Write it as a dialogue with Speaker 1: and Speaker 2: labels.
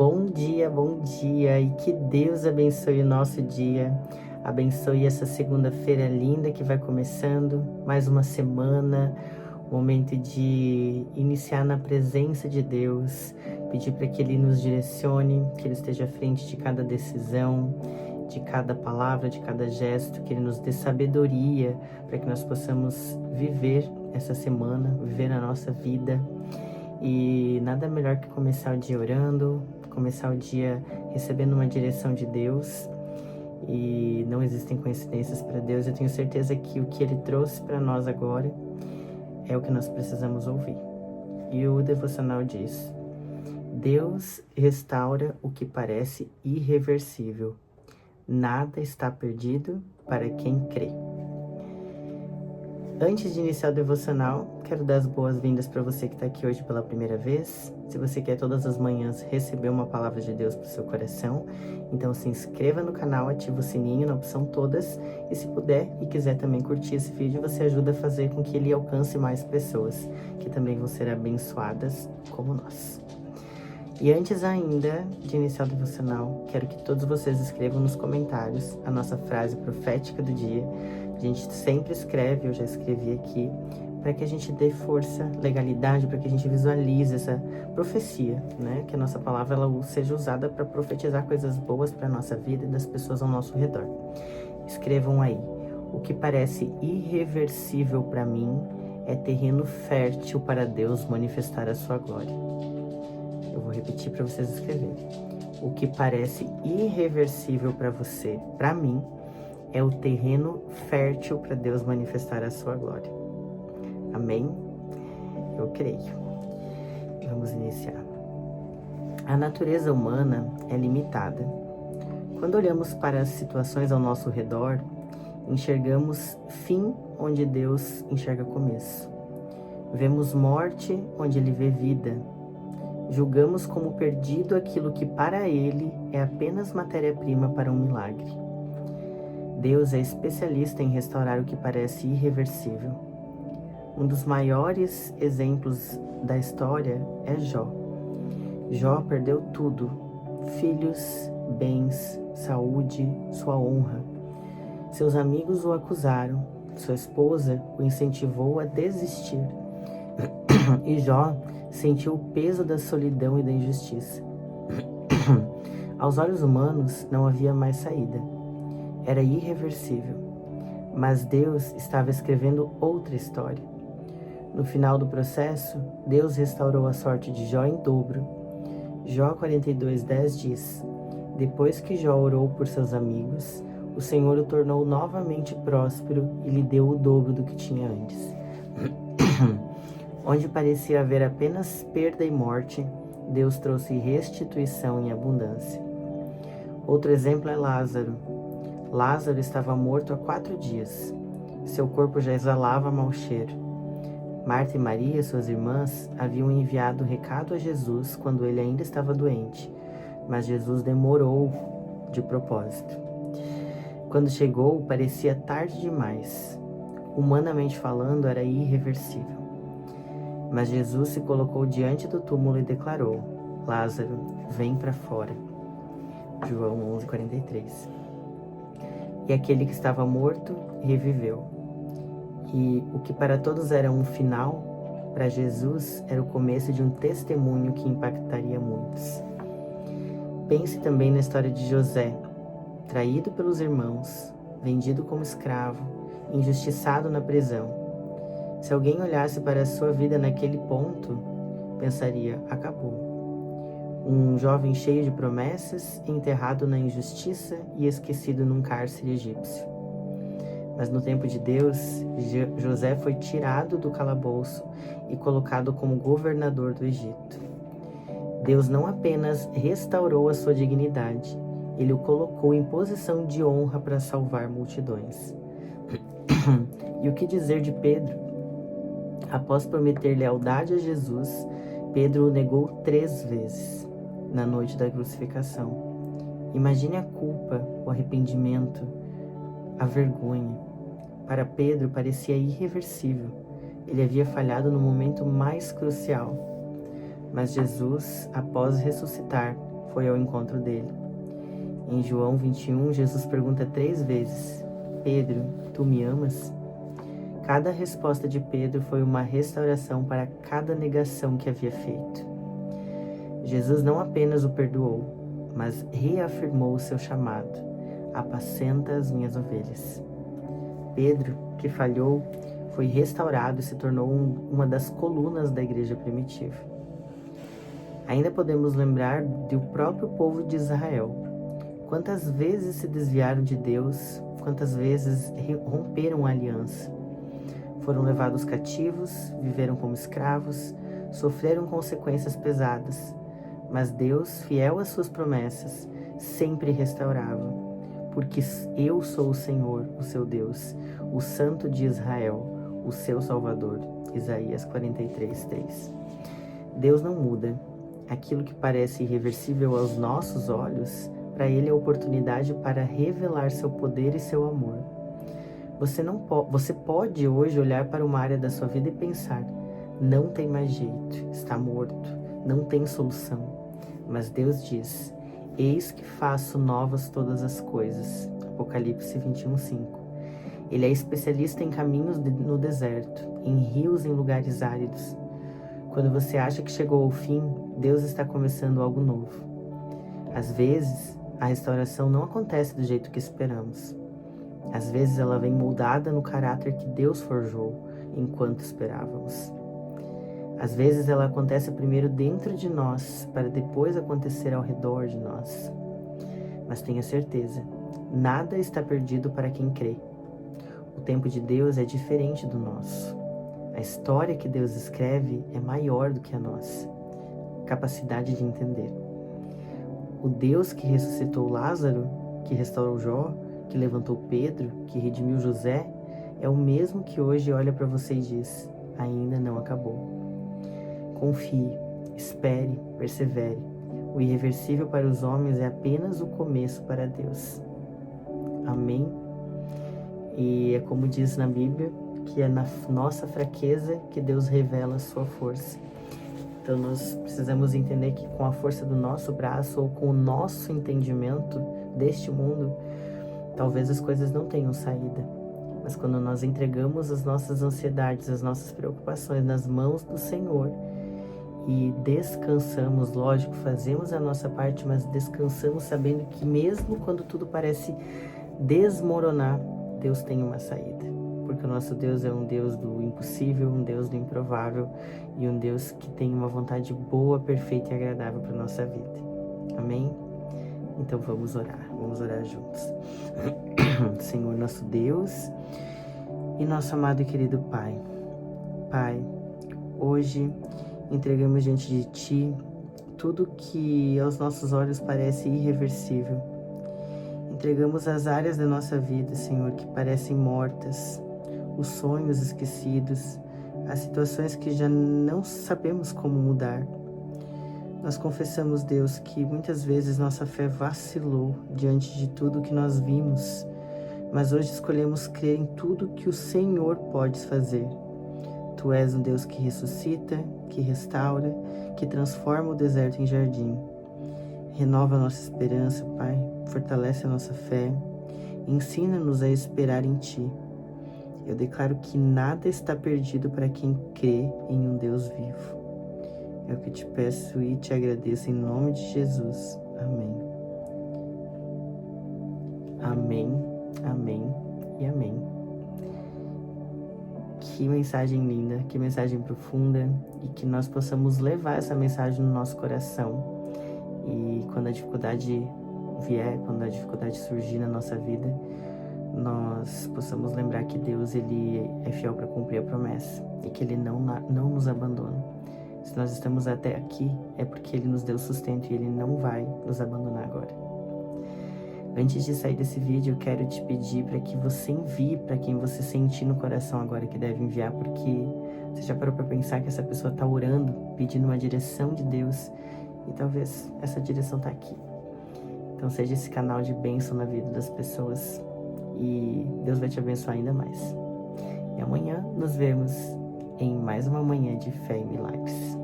Speaker 1: bom dia e que Deus abençoe o nosso dia, abençoe essa segunda-feira linda que vai começando, mais uma semana, momento de iniciar na presença de Deus, pedir para que Ele nos direcione, que Ele esteja à frente de cada decisão, de cada palavra, de cada gesto, que Ele nos dê sabedoria para que nós possamos viver essa semana, viver a nossa vida. E nada melhor que começar o dia orando, começar o dia recebendo uma direção de Deus. E não existem coincidências para Deus. Eu tenho certeza que o que Ele trouxe para nós agora é o que nós precisamos ouvir. E o devocional diz: Deus restaura o que parece irreversível. Nada está perdido para quem crê. Antes de iniciar o devocional, quero dar as boas-vindas para você que está aqui hoje pela primeira vez. Se você quer todas as manhãs receber uma palavra de Deus para o seu coração, então se inscreva no canal, ativa o sininho na opção todas. E se puder e quiser também curtir esse vídeo, você ajuda a fazer com que ele alcance mais pessoas, que também vão ser abençoadas como nós. E antes ainda de iniciar o devocional, quero que todos vocês escrevam nos comentários a nossa frase profética do dia. A gente sempre escreve, eu já escrevi aqui, para que a gente dê força, legalidade, para que a gente visualize essa profecia, né? Que a nossa palavra ela seja usada para profetizar coisas boas para a nossa vida e das pessoas ao nosso redor. Escrevam aí: o que parece irreversível para mim é terreno fértil para Deus manifestar a sua glória. Eu vou repetir para vocês escreverem. O que parece irreversível para você, para mim, é o terreno fértil para Deus manifestar a sua glória. Amém? Eu creio. Vamos iniciar. A natureza humana é limitada. Quando olhamos para as situações ao nosso redor, enxergamos fim onde Deus enxerga começo. Vemos morte onde Ele vê vida. Julgamos como perdido aquilo que para Ele é apenas matéria-prima para um milagre. Deus é especialista em restaurar o que parece irreversível. Um dos maiores exemplos da história é Jó. Jó perdeu tudo: filhos, bens, saúde, sua honra. Seus amigos o acusaram, sua esposa o incentivou a desistir. E Jó sentiu o peso da solidão e da injustiça. Aos olhos humanos não havia mais saída. Era irreversível, mas Deus estava escrevendo outra história. No final do processo, Deus restaurou a sorte de Jó em dobro. Jó 42:10 diz: depois que Jó orou por seus amigos, o Senhor o tornou novamente próspero e lhe deu o dobro do que tinha antes. Onde parecia haver apenas perda e morte, Deus trouxe restituição em abundância. Outro exemplo é Lázaro. Lázaro estava morto há 4 dias. Seu corpo já exalava mau cheiro. Marta e Maria, suas irmãs, haviam enviado recado a Jesus quando ele ainda estava doente, mas Jesus demorou de propósito. Quando chegou, parecia tarde demais. Humanamente falando, era irreversível. Mas Jesus se colocou diante do túmulo e declarou: Lázaro, vem para fora. João 11:43. E aquele que estava morto reviveu. E o que para todos era um final, para Jesus era o começo de um testemunho que impactaria muitos. Pense também na história de José, traído pelos irmãos, vendido como escravo, injustiçado na prisão. Se alguém olhasse para a sua vida naquele ponto, pensaria: acabou. Um jovem cheio de promessas, enterrado na injustiça e esquecido num cárcere egípcio. Mas no tempo de Deus, José foi tirado do calabouço e colocado como governador do Egito. Deus não apenas restaurou a sua dignidade, Ele o colocou em posição de honra para salvar multidões. E o que dizer de Pedro? Após prometer lealdade a Jesus, Pedro o negou 3 vezes na noite da crucificação. Imagine a culpa, o arrependimento, a vergonha. Para Pedro parecia irreversível. Ele havia falhado no momento mais crucial. Mas Jesus, após ressuscitar, foi ao encontro dele. Em João 21, Jesus pergunta 3 vezes: Pedro, tu me amas? Cada resposta de Pedro foi uma restauração para cada negação que havia feito. Jesus não apenas o perdoou, mas reafirmou o seu chamado: apacenta as minhas ovelhas. Pedro, que falhou, foi restaurado e se tornou uma das colunas da igreja primitiva. Ainda podemos lembrar do próprio povo de Israel. Quantas vezes se desviaram de Deus, quantas vezes romperam a aliança. Foram levados cativos, viveram como escravos, sofreram consequências pesadas. Mas Deus, fiel às suas promessas, sempre restaurava. Porque eu sou o Senhor, o seu Deus, o Santo de Israel, o seu Salvador. Isaías 43:3. Deus não muda. Aquilo que parece irreversível aos nossos olhos, para Ele é oportunidade para revelar seu poder e seu amor. Você pode hoje olhar para uma área da sua vida e pensar: não tem mais jeito, está morto, não tem solução. Mas Deus diz: eis que faço novas todas as coisas. Apocalipse 21:5. Ele é especialista em caminhos no deserto, em rios em lugares áridos. Quando você acha que chegou ao fim, Deus está começando algo novo. Às vezes, a restauração não acontece do jeito que esperamos. Às vezes ela vem moldada no caráter que Deus forjou enquanto esperávamos. Às vezes ela acontece primeiro dentro de nós, para depois acontecer ao redor de nós. Mas tenha certeza, nada está perdido para quem crê. O tempo de Deus é diferente do nosso. A história que Deus escreve é maior do que a nossa capacidade de entender. O Deus que ressuscitou Lázaro, que restaurou Jó, que levantou Pedro, que redimiu José, é o mesmo que hoje olha para você e diz: ainda não acabou. Confie, espere, persevere. O irreversível para os homens é apenas o começo para Deus. Amém? E é como diz na Bíblia, que é na nossa fraqueza que Deus revela a sua força. Então nós precisamos entender que com a força do nosso braço ou com o nosso entendimento deste mundo, talvez as coisas não tenham saída. Mas quando nós entregamos as nossas ansiedades, as nossas preocupações nas mãos do Senhor e descansamos, lógico, fazemos a nossa parte, mas descansamos sabendo que mesmo quando tudo parece desmoronar, Deus tem uma saída. Porque o nosso Deus é um Deus do impossível, um Deus do improvável e um Deus que tem uma vontade boa, perfeita e agradável para a nossa vida. Amém? Então vamos orar juntos. Senhor, nosso Deus e nosso amado e querido Pai. Pai, hoje entregamos diante de Ti tudo que aos nossos olhos parece irreversível. Entregamos as áreas da nossa vida, Senhor, que parecem mortas, os sonhos esquecidos, as situações que já não sabemos como mudar. Nós confessamos, Deus, que muitas vezes nossa fé vacilou diante de tudo que nós vimos, mas hoje escolhemos crer em tudo que o Senhor pode fazer. Tu és um Deus que ressuscita, que restaura, que transforma o deserto em jardim. Renova a nossa esperança, Pai, fortalece a nossa fé, ensina-nos a esperar em Ti. Eu declaro que nada está perdido para quem crê em um Deus vivo. É o que te peço e te agradeço em nome de Jesus. Amém. Amém, amém e amém. Que mensagem linda, que mensagem profunda, e que nós possamos levar essa mensagem no nosso coração. E quando a dificuldade vier, quando a dificuldade surgir na nossa vida, nós possamos lembrar que Deus, Ele é fiel para cumprir a promessa e que Ele não nos abandona. Se nós estamos até aqui, é porque Ele nos deu sustento e Ele não vai nos abandonar agora. Antes de sair desse vídeo, eu quero te pedir para que você envie para quem você sentir no coração agora que deve enviar, porque você já parou para pensar que essa pessoa está orando, pedindo uma direção de Deus, e talvez essa direção está aqui. Então seja esse canal de bênção na vida das pessoas e Deus vai te abençoar ainda mais. E amanhã nos vemos em mais uma manhã de fé e milagres.